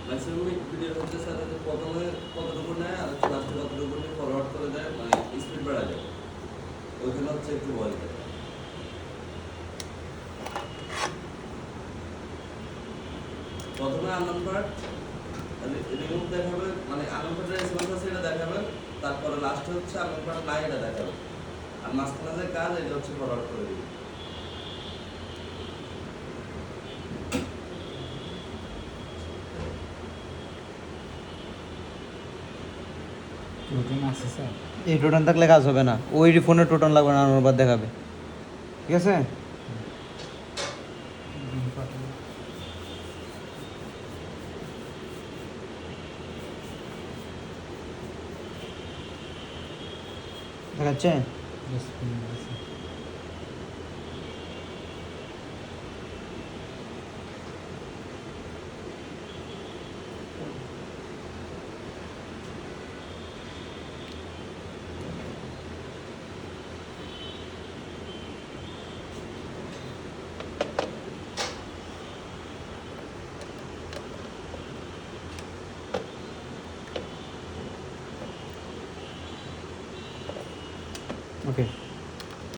Maximum video হচ্ছে sir যে প্রথমে কতটুকু নেয় আর হচ্ছে লাস্টে কতটুকু নিয়ে ফরওয়ার্ড করে দেয়, মানে স্পিড বাড়া যায়, ওইখানে হচ্ছে একটু ভয় দেয়। প্রথমে আননোন পার্ট রিমুভ দেখাবে, মানে আননোন পার্টের রেসপন্স আছে এটা দেখাবে, তারপরে লাস্টে হচ্ছে আননোন পার্ট নাই এটা দেখাবে, আর মাঝখানে যে কাজ এটা হচ্ছে ফরওয়ার্ড করে দিবে। টোটন আছে স্যার? এই টোটন থাকলে কাজ হবে না, ওই ফোনে টোটন লাগবে না, অনুবাদ দেখাবে। ঠিক আছে, লিঙ্ক পাঠাবো। দেখাচ্ছে। 10 মিনিট আছে। ওকে।